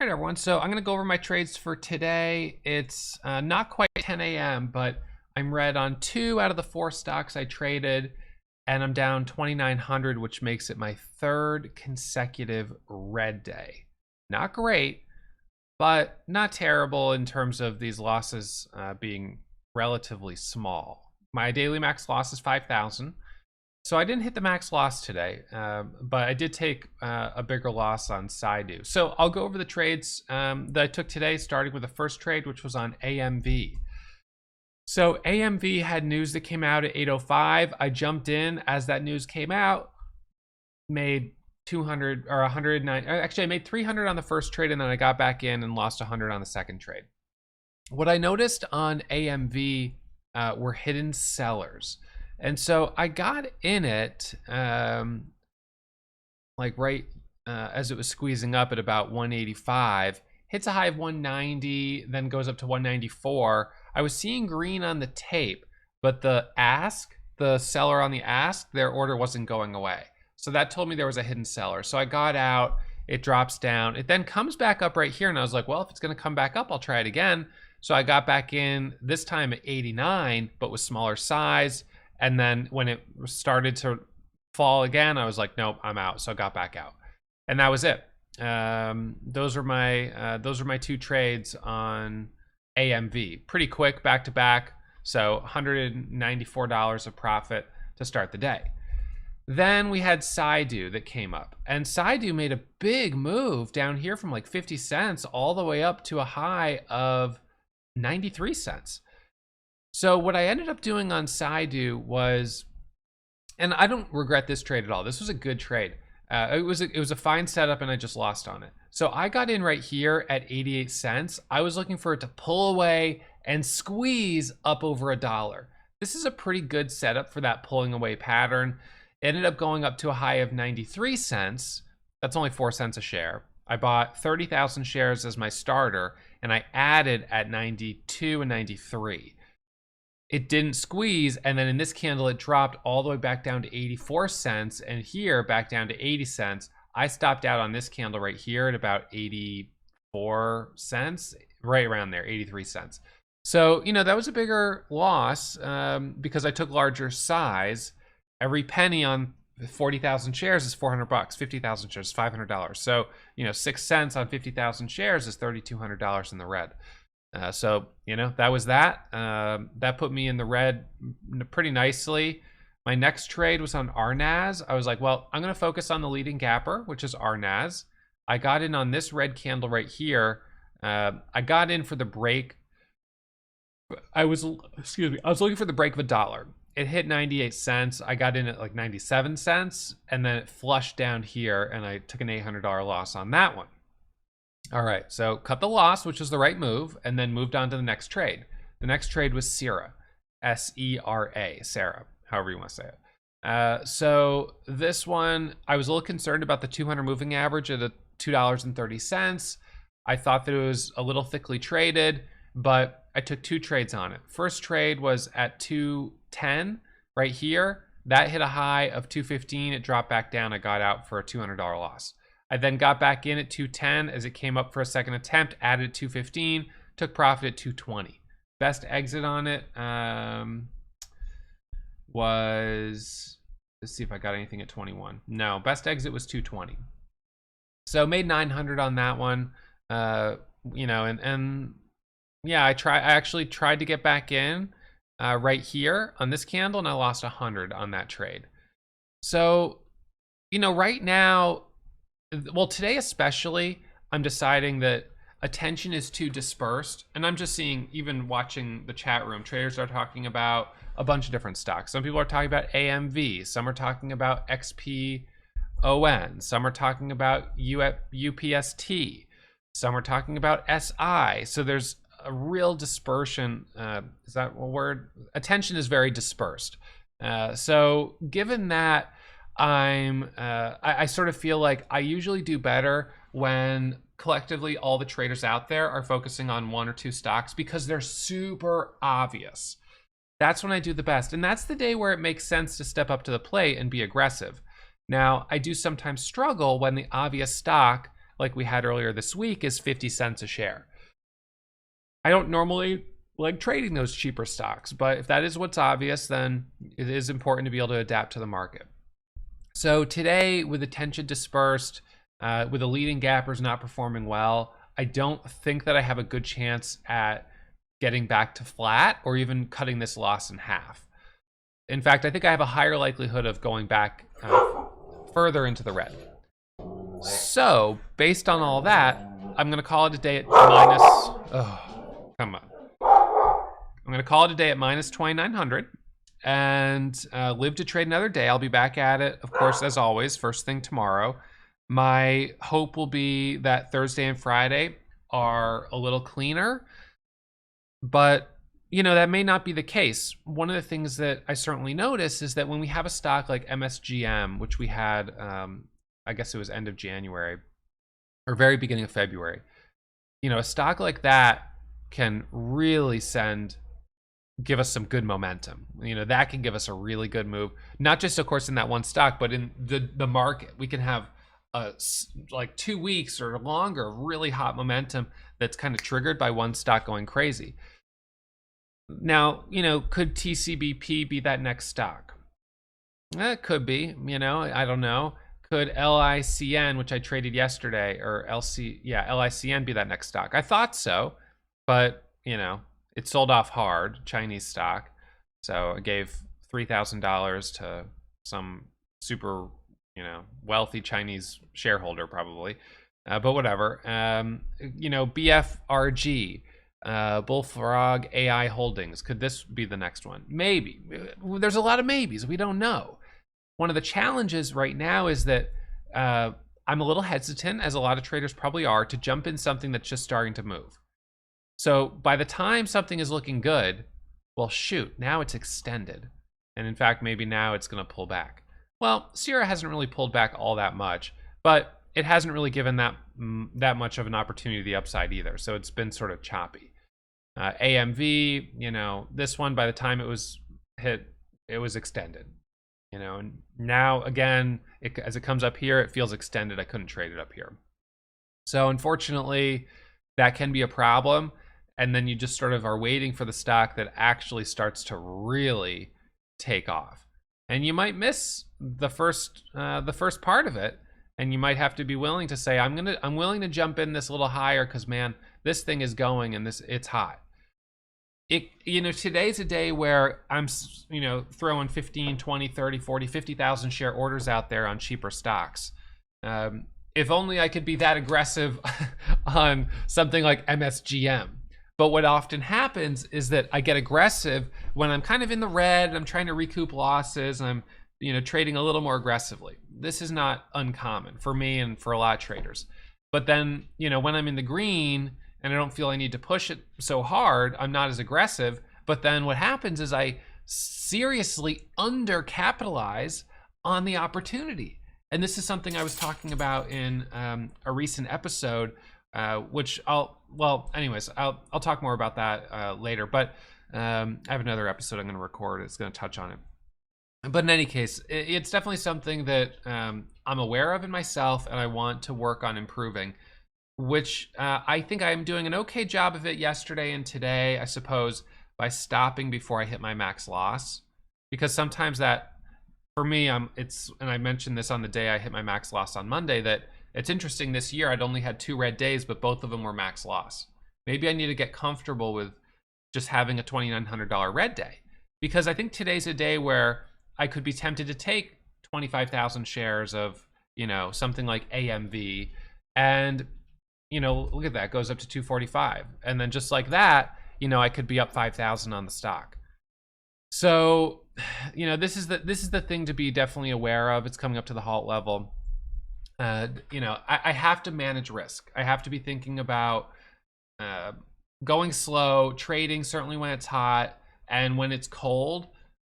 All right, everyone. So I'm going to go over my trades for today. It's not quite 10 a.m., but I'm red on 2 out of the 4 stocks I traded, and I'm down 2,900, which makes it my 3rd consecutive red day. Not great, but not terrible in terms of these losses being relatively small. My daily max loss is 5,000. So I didn't hit the max loss today, but I did take a bigger loss on Saidu. So I'll go over the trades that I took today, starting with the first trade, which was on AMV. So AMV had news that came out at 8:05. I jumped in as that news came out, made 200 or 109. Actually, I made 300 on the first trade, and then I got back in and lost 100 on the second trade. What I noticed on AMV were hidden sellers. And so I got in it like right as it was squeezing up at about 185, hits a high of 190, then goes up to 194. I was seeing green on the tape, but the seller on the ask, their order wasn't going away. So that told me there was a hidden seller. So I got out, it drops down. It then comes back up right here, and I was like, well, if it's gonna come back up, I'll try it again. So I got back in, this time at 89, but with smaller size. And then when it started to fall again, I was like, nope, I'm out. So I got back out, and that was it. Those are my 2 trades on AMV. Pretty quick, back to back. So $194 of profit to start the day. Then we had Saidu that came up, and Saidu made a big move down here from like 50 cents all the way up to a high of 93 cents. So what I ended up doing on Saidu was, and I don't regret this trade at all. This was a good trade. It was a fine setup, and I just lost on it. So I got in right here at 88 cents. I was looking for it to pull away and squeeze up over $1. This is a pretty good setup for that pulling away pattern. It ended up going up to a high of 93 cents. That's only 4 cents a share. I bought 30,000 shares as my starter, and I added at 92 and 93. It didn't squeeze, and then in this candle it dropped all the way back down to 84 cents, and here back down to 80 cents. I stopped out on this candle right here at about 84 cents, right around there, 83 cents. So, you know, that was a bigger loss because I took larger size. Every penny on 40,000 shares is 400 bucks. 50,000 shares is $500. So, you know, 6 cents on 50,000 shares is $3,200 in the red. So, you know, that was that. That put me in the red pretty nicely. My next trade was on RNAS. I was like, well, I'm going to focus on the leading gapper, which is RNAS. I got in on this red candle right here. I got in for the break. I was looking for the break of $1. It hit 98 cents. I got in at like 97 cents, and then it flushed down here, and I took an $800 loss on that one. All right, so cut the loss, which was the right move, and then moved on to the next trade. The next trade was Sera, S-E-R-A, Sarah, however you want to say it. So this one, I was a little concerned about the 200 moving average at $2.30. I thought that it was a little thickly traded, but I took 2 trades on it. First trade was at 210 right here. That hit a high of 215. It dropped back down. I got out for a $200 loss. I then got back in at 210 as it came up for a second attempt, added 215, took profit at 220. Best exit on it was, let's see if I got anything at 21. No, best exit was 220. So made 900 on that one. You know, and yeah, I actually tried to get back in right here on this candle, and I lost 100 on that trade. So, you know, right now, well, today especially, I'm deciding that attention is too dispersed. And I'm just seeing, even watching the chat room, traders are talking about a bunch of different stocks. Some people are talking about AMV. Some are talking about XPON. Some are talking about UPST. Some are talking about SI. So there's a real dispersion. Is that a word? Attention is very dispersed. So given that, I sort of feel like I usually do better when collectively all the traders out there are focusing on 1 or 2 stocks because they're super obvious. That's when I do the best. And that's the day where it makes sense to step up to the plate and be aggressive. Now, I do sometimes struggle when the obvious stock, like we had earlier this week is 50 cents a share. I don't normally like trading those cheaper stocks, but if that is what's obvious, then it is important to be able to adapt to the market. So today, with attention dispersed, with the leading gappers not performing well, I don't think that I have a good chance at getting back to flat or even cutting this loss in half. In fact, I think I have a higher likelihood of going back further into the red. So, based on all that, I'm going to call it a day at minus... Oh, come on. I'm going to call it a day at minus 2,900 and live to trade another day. I'll be back at it, of course, as always, first thing tomorrow. My hope will be that Thursday and Friday are a little cleaner, but you know, that may not be the case. One of the things that I certainly notice is that when we have a stock like MSGM, which we had, I guess it was end of January or very beginning of February, you know, a stock like that can really give us some good momentum. You know, that can give us a really good move, not just of course in that one stock, but in the market. We can have like 2 weeks or longer of really hot momentum that's kind of triggered by one stock going crazy. Now, you know, could TCBP be that next stock? It could be, you know, I don't know. Could LICN, which I traded yesterday, or LICN be that next stock? I thought so, but, you know, it sold off hard, Chinese stock. So I gave $3,000 to some super, you know, wealthy Chinese shareholder probably, but whatever. You know, BFRG, Bullfrog AI Holdings. Could this be the next one? Maybe. There's a lot of maybes. We don't know. One of the challenges right now is that I'm a little hesitant, as a lot of traders probably are, to jump in something that's just starting to move. So by the time something is looking good, well, shoot, now it's extended. And in fact, maybe now it's going to pull back. Well, Sierra hasn't really pulled back all that much, but it hasn't really given that much of an opportunity to the upside either. So it's been sort of choppy. AMV, you know, this one, by the time it was hit, it was extended. You know, and now again, as it comes up here, it feels extended. I couldn't trade it up here. So unfortunately, that can be a problem. And then you just sort of are waiting for the stock that actually starts to really take off. And you might miss the first part of it, and you might have to be willing to say, I'm willing to jump in this a little higher because, man, this thing is going and it's hot. You know, today's a day where I'm, you know, throwing 15, 20, 30, 40, 50,000 share orders out there on cheaper stocks. If only I could be that aggressive on something like MSGM. But what often happens is that I get aggressive when I'm kind of in the red and I'm trying to recoup losses and I'm, you know, trading a little more aggressively. This is not uncommon for me and for a lot of traders. But then, you know, when I'm in the green and I don't feel I need to push it so hard, I'm not as aggressive. But then what happens is I seriously undercapitalize on the opportunity. And this is something I was talking about in a recent episode, which I'll talk more about that later. But I have another episode I'm going to record. It's going to touch on it. But in any case, it's definitely something that I'm aware of in myself and I want to work on improving, which I think I'm doing an okay job of it yesterday and today, I suppose, by stopping before I hit my max loss. Because sometimes that, for me, and I mentioned this on the day I hit my max loss on Monday, that it's interesting this year I'd only had 2 red days, but both of them were max loss. Maybe I need to get comfortable with just having a $2,900 red day, because I think today's a day where I could be tempted to take 25,000 shares of, you know, something like AMV, and, you know, look at that, goes up to 245, and then just like that, you know, I could be up 5,000 on the stock. So, you know, this is the thing to be definitely aware of. It's coming up to the halt level. You know, I have to manage risk. I have to be thinking about going slow, trading certainly when it's hot, and when it's cold,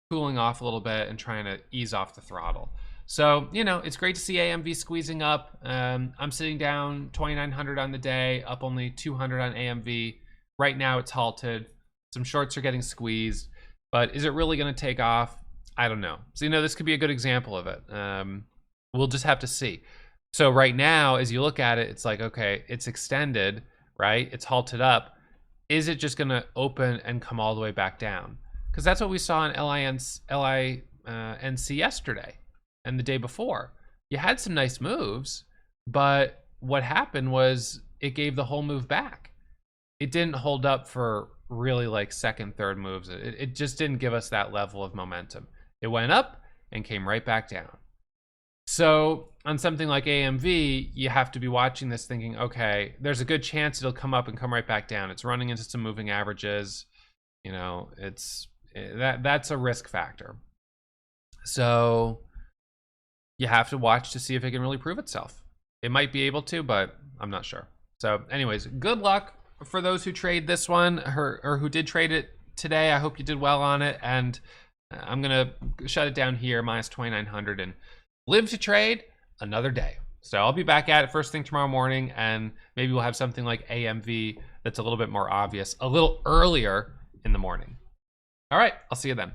cooling off a little bit and trying to ease off the throttle. So, you know, it's great to see AMV squeezing up. I'm sitting down 2,900 on the day, up only 200 on AMV. Right now it's halted. Some shorts are getting squeezed, but is it really going to take off? I don't know. So, you know, this could be a good example of it. We'll just have to see. So right now, as you look at it, it's like, okay, it's extended, right? It's halted up. Is it just going to open and come all the way back down? Because that's what we saw in LINC yesterday and the day before. You had some nice moves, but what happened was it gave the whole move back. It didn't hold up for really like second, third moves. It just didn't give us that level of momentum. It went up and came right back down. So on something like AMV, you have to be watching this thinking, okay, there's a good chance it'll come up and come right back down. It's running into some moving averages. You know, that's a risk factor. So you have to watch to see if it can really prove itself. It might be able to, but I'm not sure. So anyways, good luck for those who trade this one or who did trade it today. I hope you did well on it. And I'm going to shut it down here, minus 2,900, and live to trade another day. So I'll be back at it first thing tomorrow morning, and maybe we'll have something like AMV that's a little bit more obvious, a little earlier in the morning. All right, I'll see you then.